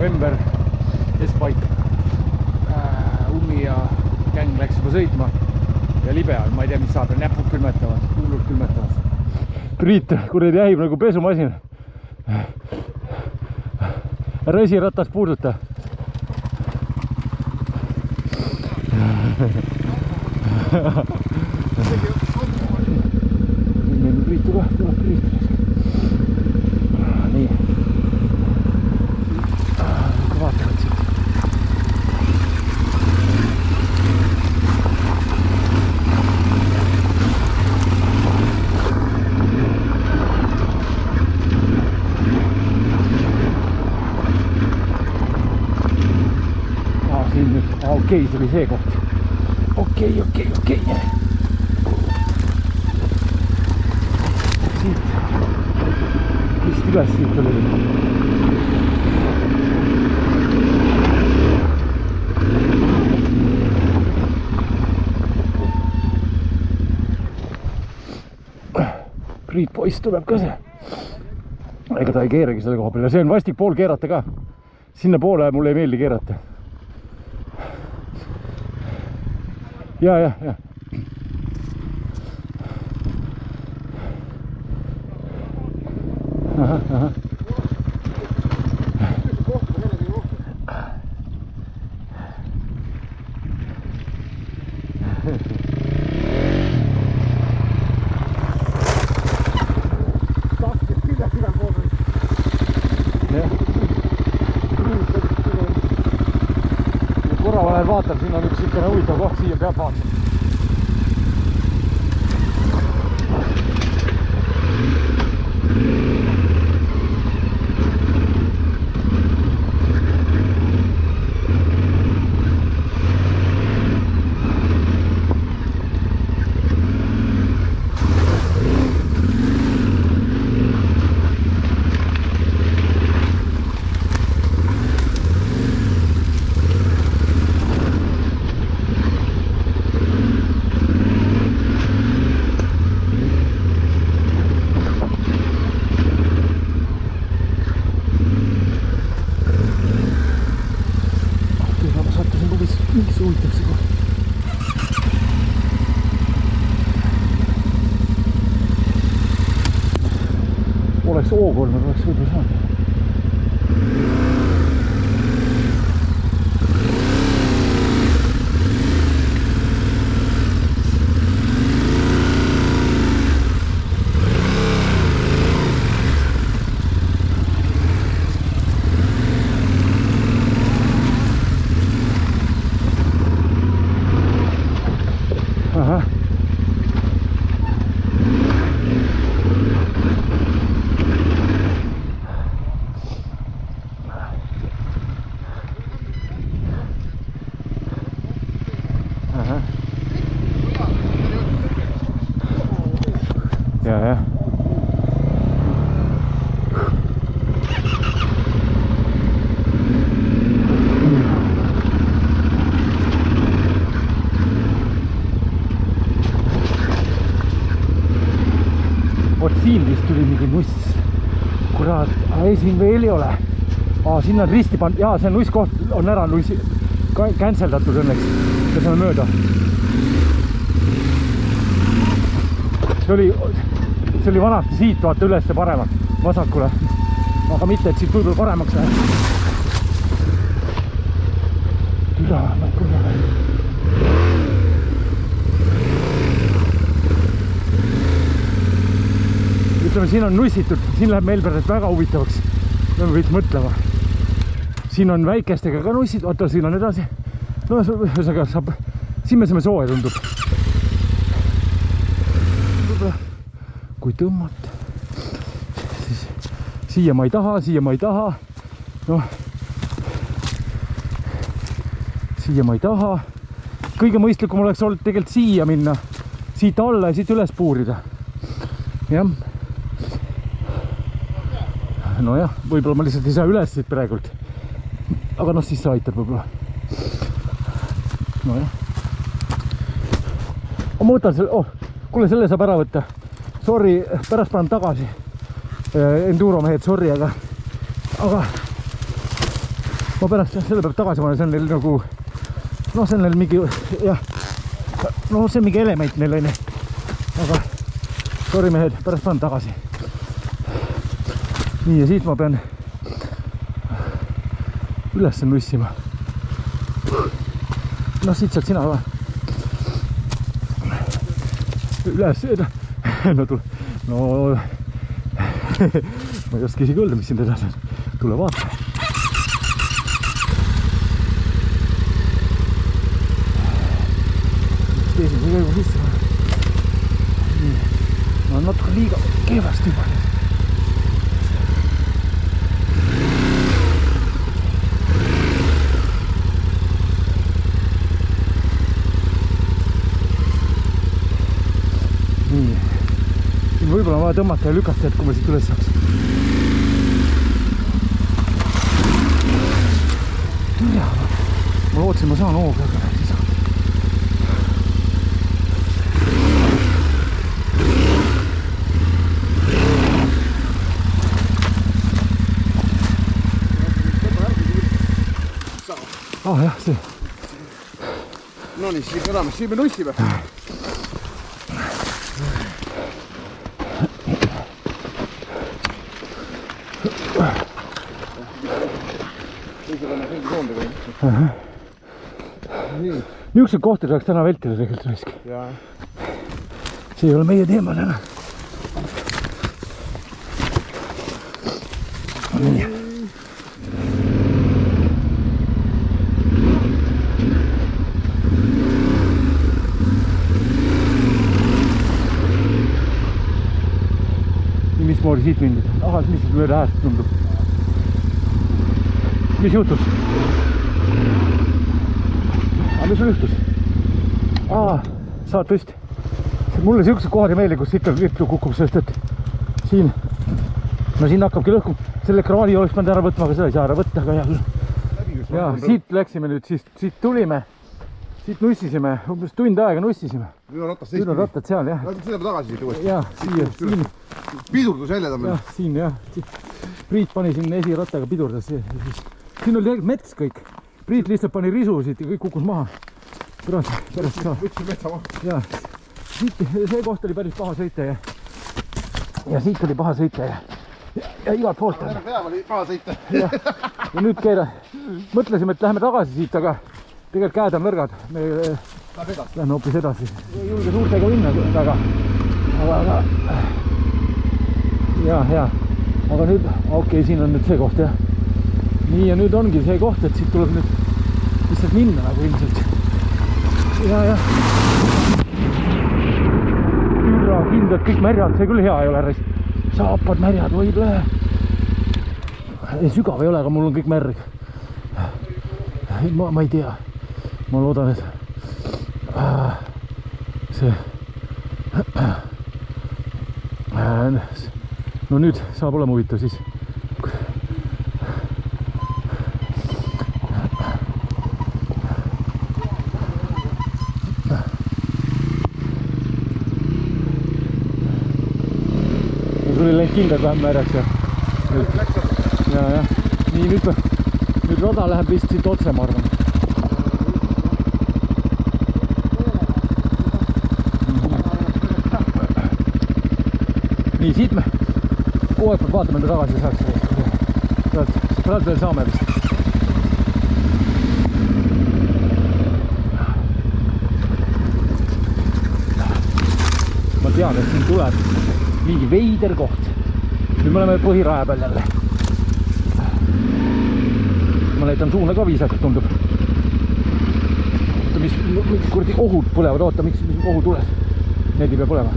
november, keskpaik. Ummi ja gäng läks juba sõitma ja libe on, ma ei tea, mis saab, näpud külmetavad, hullult külmetavad. Priit kuradi ähib nagu pesumasin. Ära esiratas puuduta. Meil on Priitu ka, tuleb Priit. Nii. Vaatavad siit. Siin nüüd, okei, see oli see koht. Okei. Siit. Vist üles siit oli. Priit poiss tuleb ka see. Ega ta ei keeragi selle koha peale. See on vastik pool keerata ka. Sinna poole mulle ei meeldi keerata. Ja. Aha. Korra vahel vaatan, siin on üks ikka huvitav koht, siia peab vaatama. Oleks O3, oleks võib-olla saanud. Aha. Ja. Vot siin vist tuli mingi nuss. Kurat, ei siin veel ei ole. Siin on risti pand, jaa, see nusskoht on ära nussi canceldatud õnneks. Ja see on mööda. See oli vanasti siit vaata üles paremaks, vasakule. Aga mitte, et siit võib-olla paremaks läheb. Türa, kuule. Ütleme, siin on nussitud, siin läheb meil pärast väga huvitavaks. Me võiks mõtlema. Siin on väikestega ka nussid, oota, siin on edasi. No ühesõnaga saab, siin me saame soe tundub. Kui tõmmata, siis siia ma ei taha, noh, siia ma ei taha. Kõige mõistlikum oleks olnud tegelikult siia minna, siit alla ja siit üles puurida. Jah. No jah, võib-olla ma lihtsalt ei saa üles siit praegult. Aga noh, siis sa aitad võib-olla. No jah. Ma võtan selle, kuule, selle saab ära võtta. Sorry, pärast panen tagasi. Enduro mehed, sorry, aga ma pärast selle peab tagasi panna, see on neil nagu noh, see on neil mingi jah, no see on mingi element neil on, aga sorry mehed, pärast panen tagasi. Nii ja siit ma pean üles nussima. Noh, siit saad sina ka üles, no tule, no ma ei oska isegi öelda, mis siin edasi on. Tule vaata. Esimese käigu sisse. Nii. Ma olen natuke liiga kehvasti juba. Nii. Siin võib-olla on vaja tõmmata ja lükata, et kui ma siit üles saaks. Türja, ma lootsin, ma saan hooga, aga ei saa. Jah, see. No nii, siin me nussime. Niisugused kohti saaks täna vältida tegelikult raisk. See ei ole meie teema täna. Nii. Mismoodi siit mindid? Aha, mis mööda äärst tundub? Mis juhtus? Mis sul juhtus? Saad tõesti. Mulle siuksed kohad ei meeldi, kus siit lipsu kukub, sest et siin, no siin hakkabki lõhkum. Selle ekraani oleks pand ära võtma, aga seda ei saa ära võtta, aga hea küll. Ja siit läksime nüüd, siit tulime, siit nussisime, umbes tund aega nussisime. Nüüd on rattad seal, jah. Seda tagasi siit uuesti. Jah, siin. Pidurdus jälle ta meil. Jah, siin, jah. Priit pani siin esirattaga pidurdas. Siin oli tegelikult mets kõik. Priit lihtsalt pani risusid ja kõik kukkus maha. Pärast ka. Võtsin metsa maha. Jah. See koht oli päris paha sõita ja siit oli paha sõita ja igalt poolt. Päev oli paha sõita. Ja nüüd keera. Mõtlesime, et läheme tagasi siit, aga tegelikult käed on nõrgad. Me lähme hoopis edasi. Julge suurtega minna väga. Aga ja. Aga nüüd, okei, siin on nüüd see koht, jah. Nii ja nüüd ongi see koht, et siit tuleb nüüd lihtsalt minna nagu ilmselt. Ja. Ürra, kindlad kõik märjad, see küll hea ei ole. Saapad märjad, võib lähe. Ei, sügav ei ole, aga mul on kõik märg. Ma ei tea. Ma loodan, et see no nüüd saab olema huvitav siis. Sul ei läinud kindlad vähem märjaks ja. Nii nüüd rada läheb vist siit otse, ma arvan. Nii, siit me kogu aeg vaatame enda tagasi saaks. Praegu veel saame vist. Ma tean, et siin tuleb mingi veider koht. Nüüd me oleme põhiraja peal jälle. Ma näitan suuna ka viisakalt tundub. Oota, mis kurdi ohud põlevad. Oota, miks ohu tuleb? Need ei pea põlema.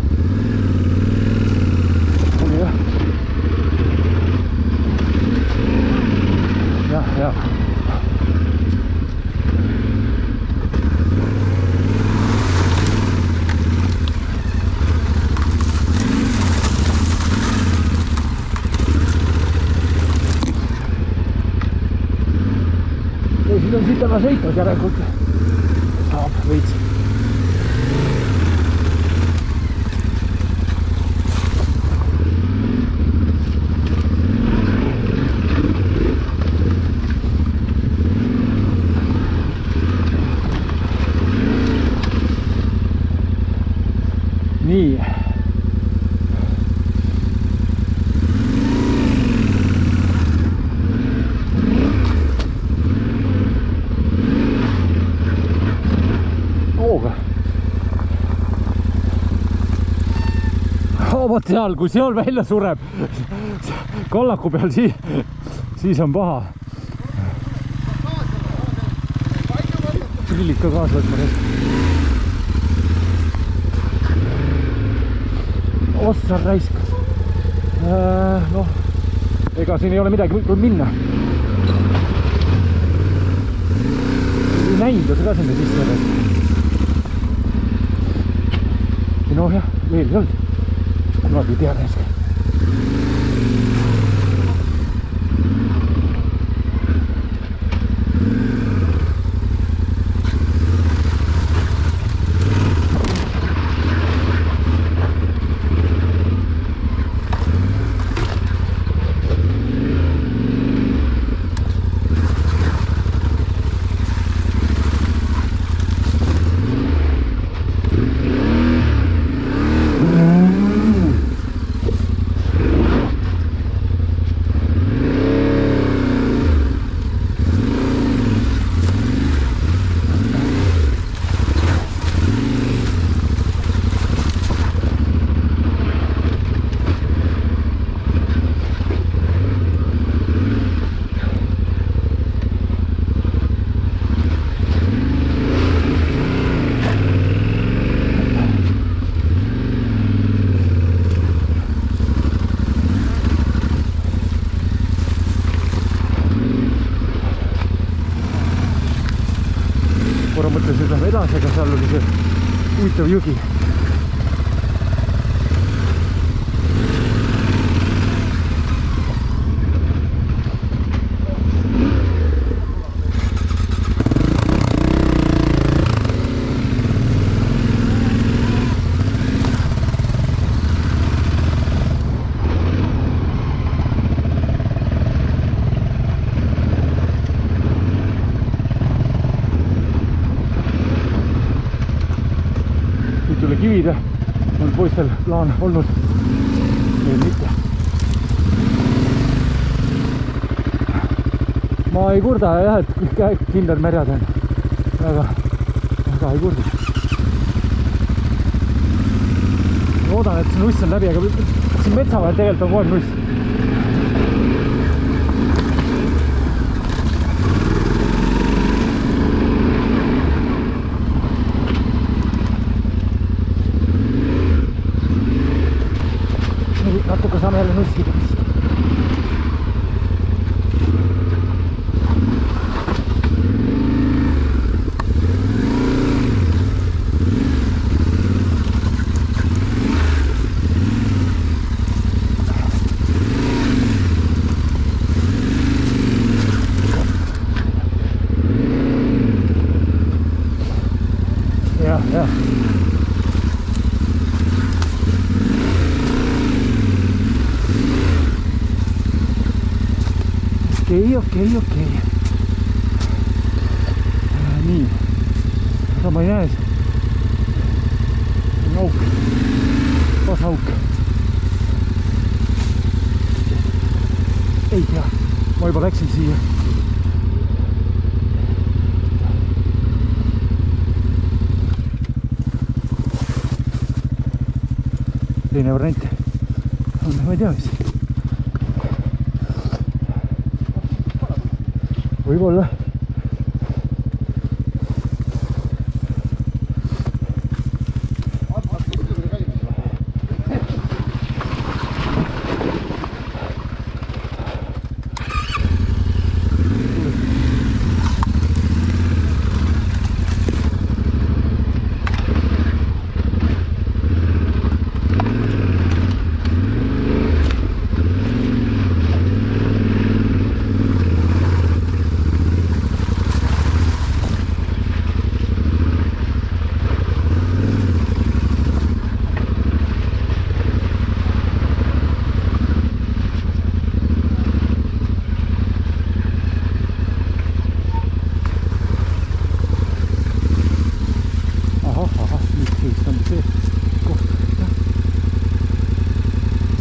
Ja. Siin on siit taga sõitnud järelikult. Saab veits. vot seal, kui seal välja sureb kallaku peal, siis on paha. Prillid ka kaasa võtma. Ossa raisk. Noh, ega siin ei ole midagi minna. Ei näinud ka sinna sisse. No jah, veel ei olnud. Kunagi ei tea näiska. Mõtlesin, et lähme edasi, aga seal oli see huvitav jõgi. Üle kivide on poistel plaan olnud, meil mitte. Ma ei kurda jah, et kindlad märjad on, aga ei kurda. Loodan, et see nuss on läbi, aga siin metsa vahel tegelikult on kogu aeg nuss. Natuke saame jälle nussi. Ja. Okei. Nii. Seda ma ei näe. On auk. Pasauk. Ei tea. Ma juba läksin siia. Teine variant. Ma ei tea, mis. Võib-olla.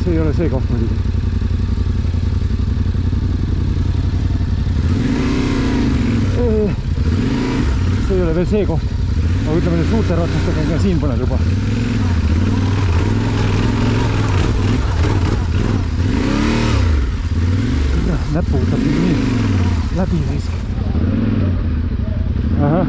See ei ole see koht muidugi. See ei ole veel see koht. Aga ütleme, suurte rattastega on ka siin põnev juba. näpu võtab nii läbi siis. Ahah.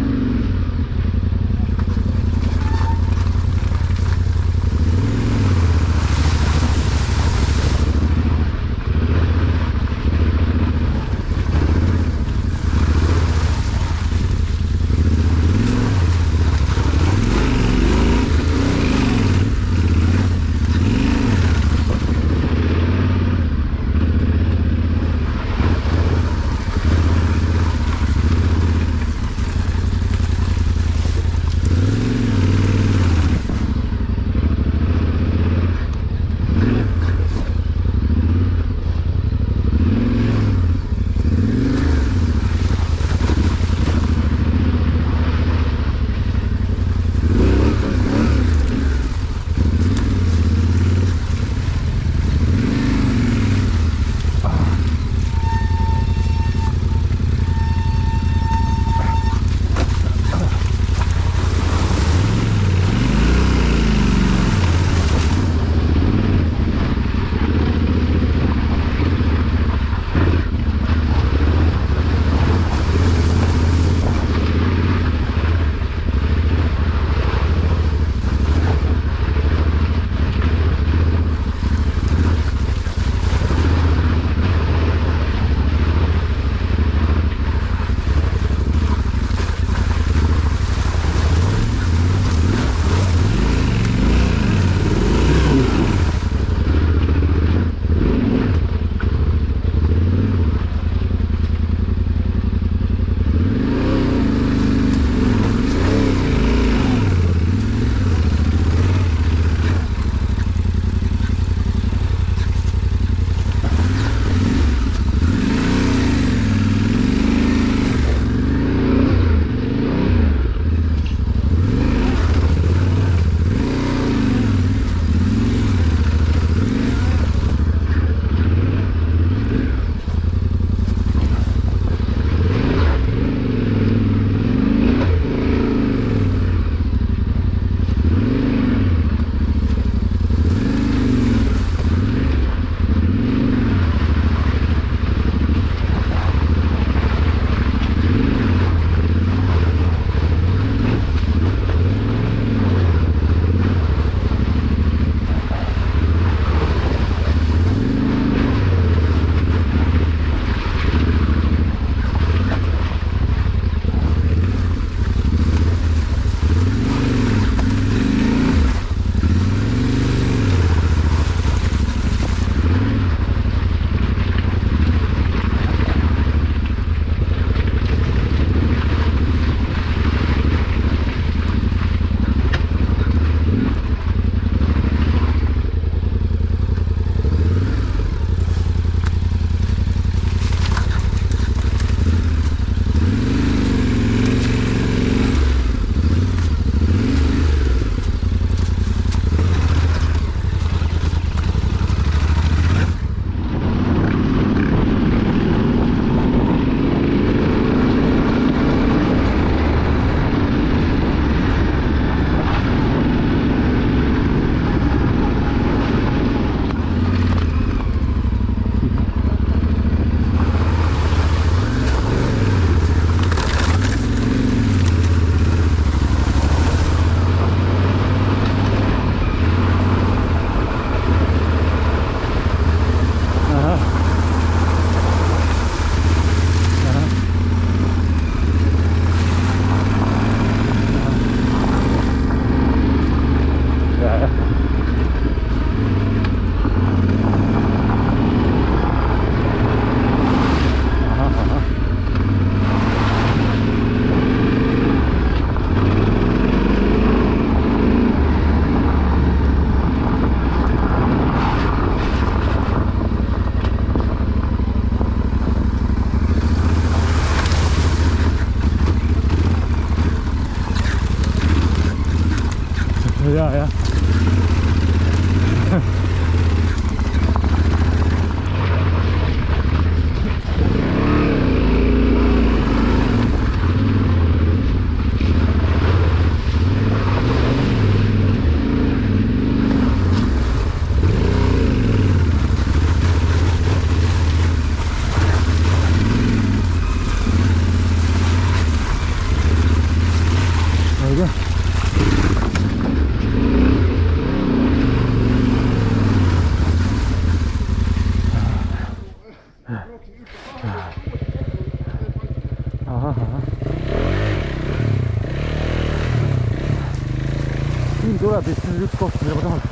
tuleb vist nüüd üks koht, mida ma tahaks.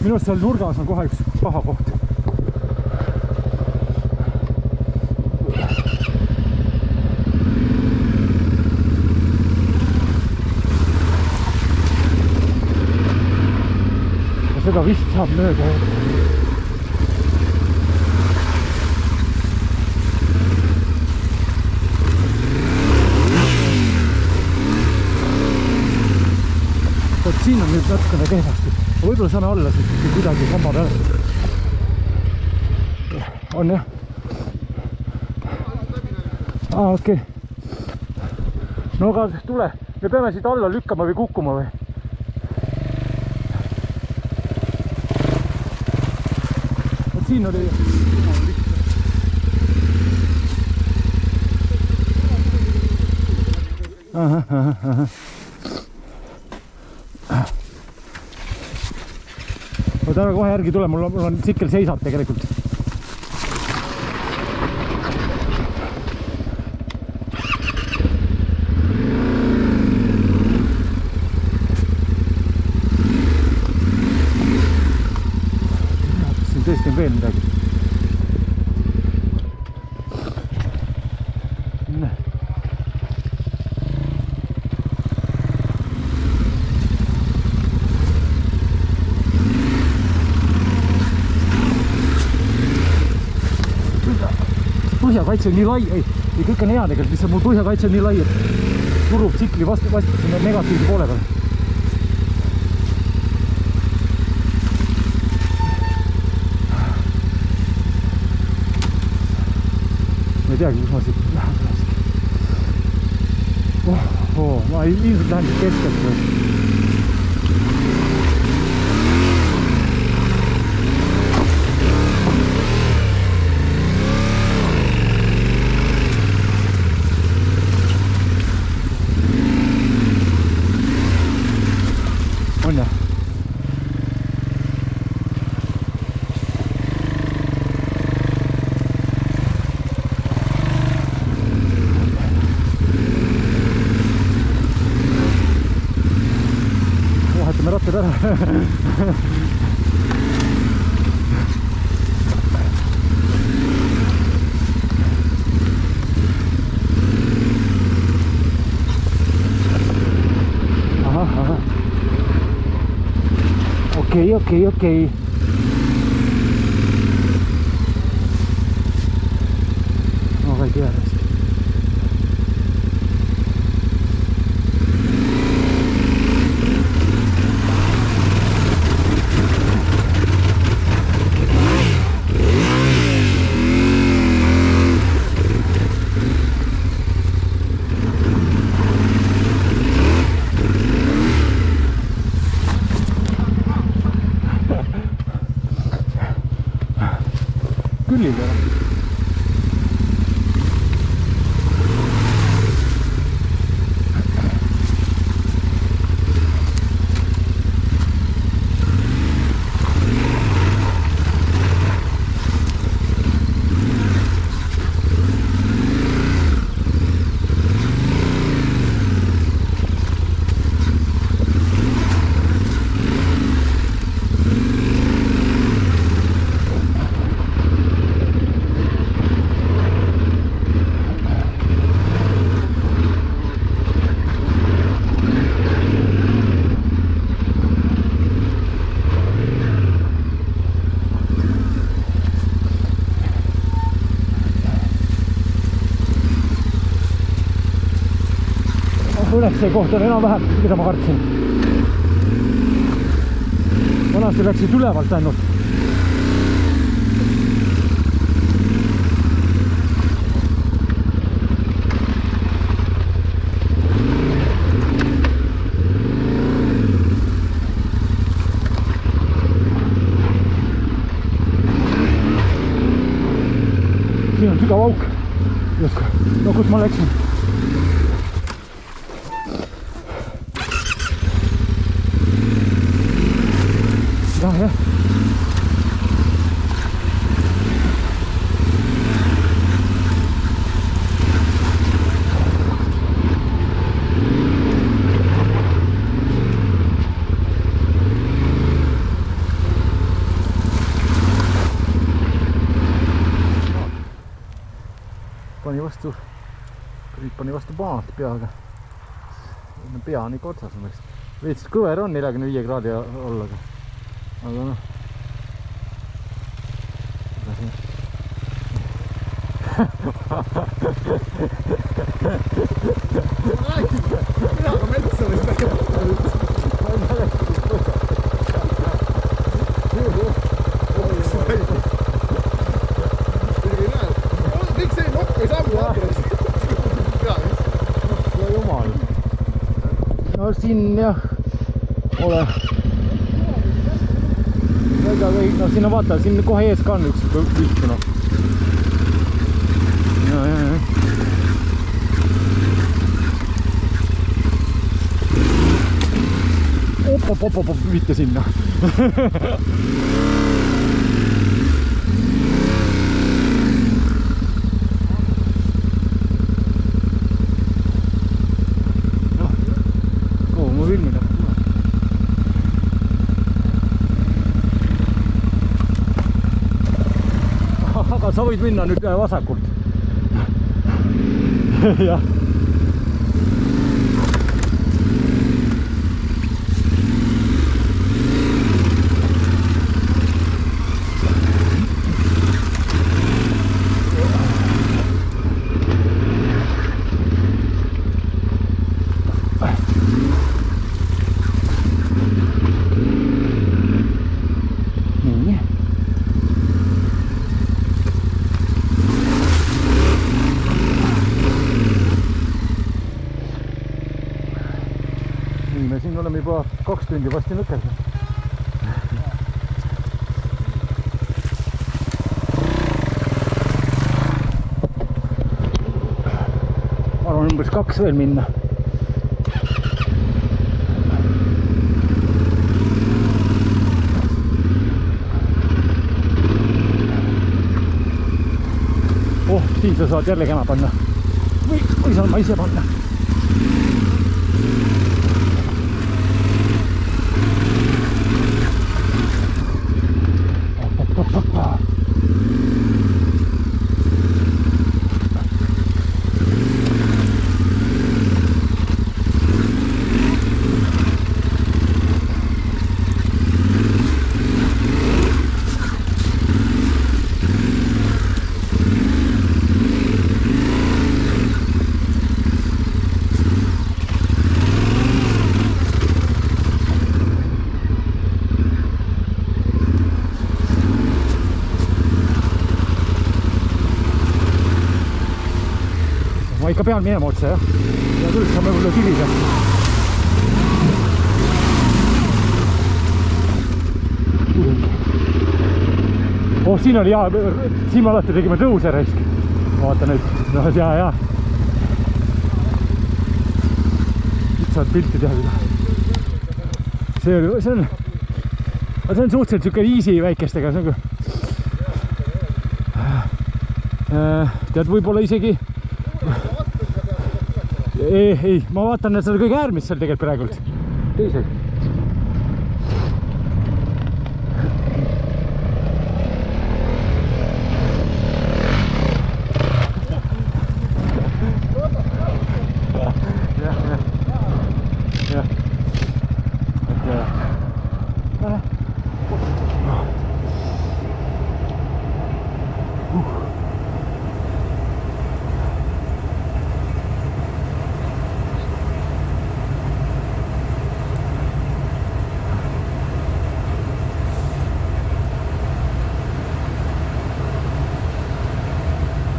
Minu arust seal nurgas on kohe üks paha koht. Ja seda vist saab mööda. Siin on nüüd natukene kehvasti. Võib-olla saame alla siit kuidagi kamba peale. On jah? Okei. No aga tule. Me peame siit alla lükkama või kukkuma või? Et siin oli... Aha. Ma täna kohe järgi tule, mul on tsikkel seisab tegelikult. Siin tõesti on veel midagi. Põhjakaitse on nii lai, ei kõik on hea tegelikult, lihtsalt mul põhjakaitse on nii lai, et surub tsikli vastu sinna negatiivse poole peale. Ma ei teagi, kus ma siit lähen. Ma ilmselt lähen siit keskelt või. Aha. Okei. No ei tea hästi. Küllil või? Õnneks see koht on enam-vähem, mida ma kartsin. Vanasti läksid ülevalt ainult. Siin on sügav auk. No kus ma läksin? Jah. pani vastu maad peaga. Pea on ikka otsas. Veits kõver on 45 kraadi olla. Aga noh. Mina ka metsa või kõik see nokk ei saa jumal. No siin jah ole väga kõik, no siin on vaata, siin kohe ees ka on üks pihtu noh. Op, mitte sinna. Ma võin minna. Aga sa võid minna nüüd vasakult. Jah. Me siin oleme juba 2 tundi vasti nõkerdanud. Arvan umbes 2 veel minna. Siin sa saad jälle kena panna. Või saan ma ise panna. Ma ikka pean minema otse, jah. Ja küll saame võib-olla süvida. Siin oli hea, siin me alati tegime tõuse raisk. Vaata nüüd, no ja. Nüüd saad pilti teha küll. See on suhteliselt siuke easy väikestega. Tead, võib-olla isegi ei, ma vaatan, et seda kõige äärmist seal tegelikult praegult. Teisel.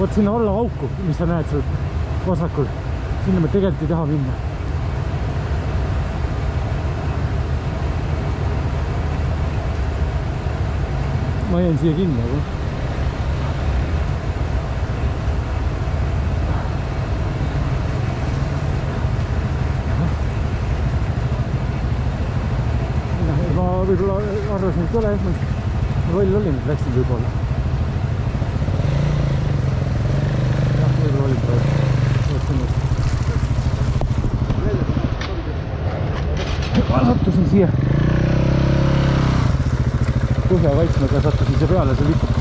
Vot sinna alla auku, mis sa näed seal vasakul, sinna me tegelikult ei taha minna. Ma jäin siia kinni, aga ma võib-olla arvasin, et ole, ma loll olin, et läksin võib-olla. Ma sattusin siia põhja kaitsmega, sattusin siia peale, see lipub.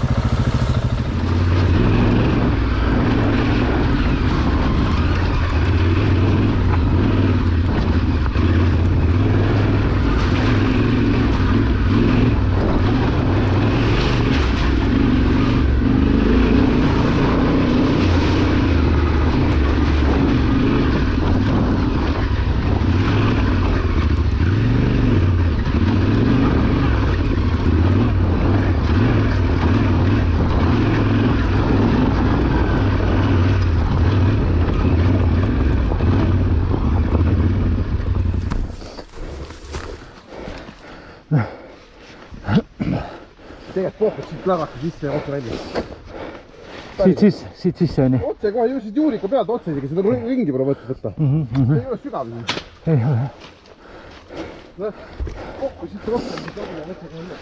tegelikult pohkud siit lägata sisse ja otse välja. Siit sisse on ju. Otse kohe ju siit juurika pealt otse isegi seda ringi pole võtta. See ei ole sügav. Ei ole. Pohku siit rohkem, siis on mõttega üle.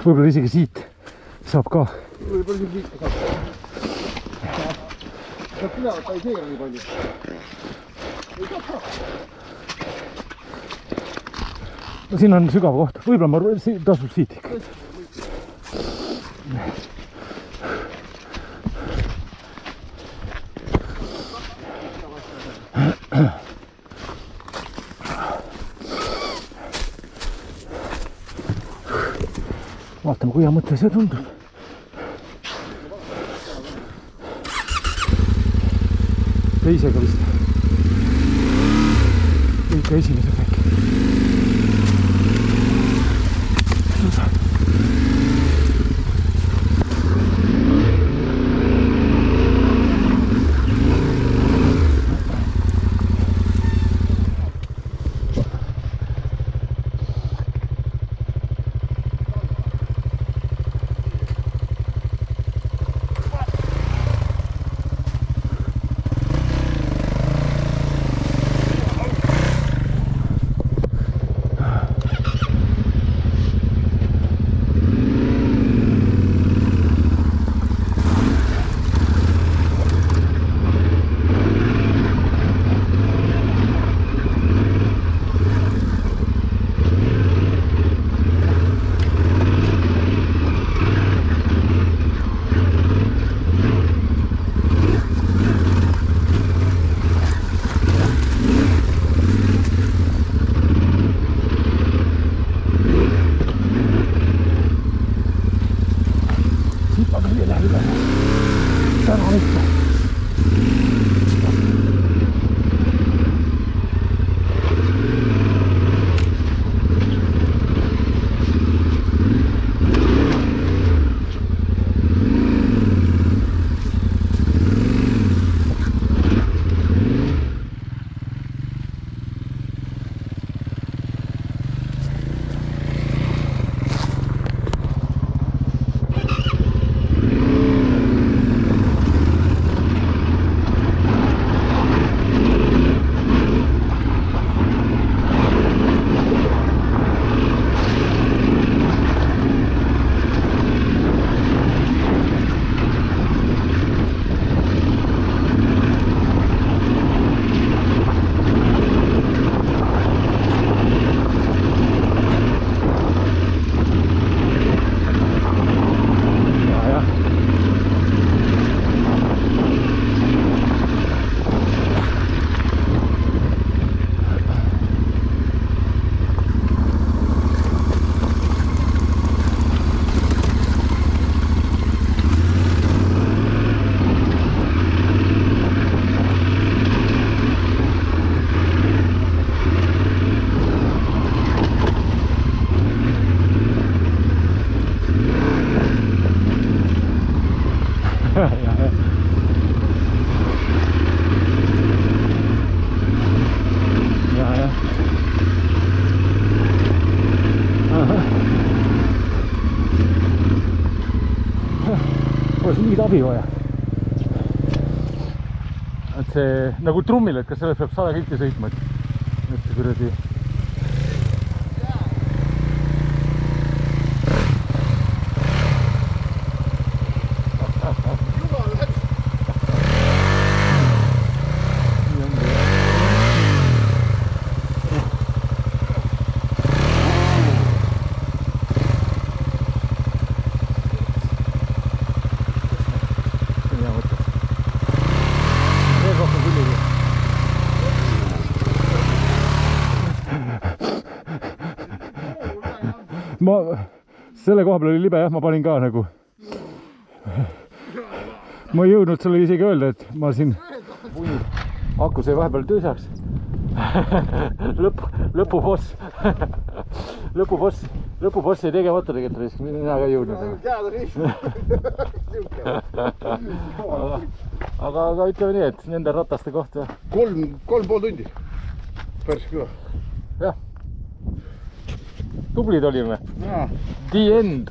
Võib-olla isegi siit saab ka. Võib-olla isegi siit saab. Saab üle võtta ei seega nii palju. Ei saab. No siin on sügav koht. Võib-olla ma tasub siit ikka. Vaatame, kui hea mõte see tundub. Teisega vist. Ikka esimesega äkki. mingit abi vaja. Et see nagu trummil, et kas sellest peab 100 kilti sõitma, et see kuradi ma selle koha peal oli libe, jah, ma panin ka nagu. Ma ei jõudnud sulle isegi öelda, et ma siin aku sai vahepeal tüsaks. Lõpuboss jäi tegemata tegelikult, mina ka ei jõudnud. Aga ütleme nii, et nende rataste kohta 3,5 tundi. Päris kõva. Jah. tublid olime. jaa. The end.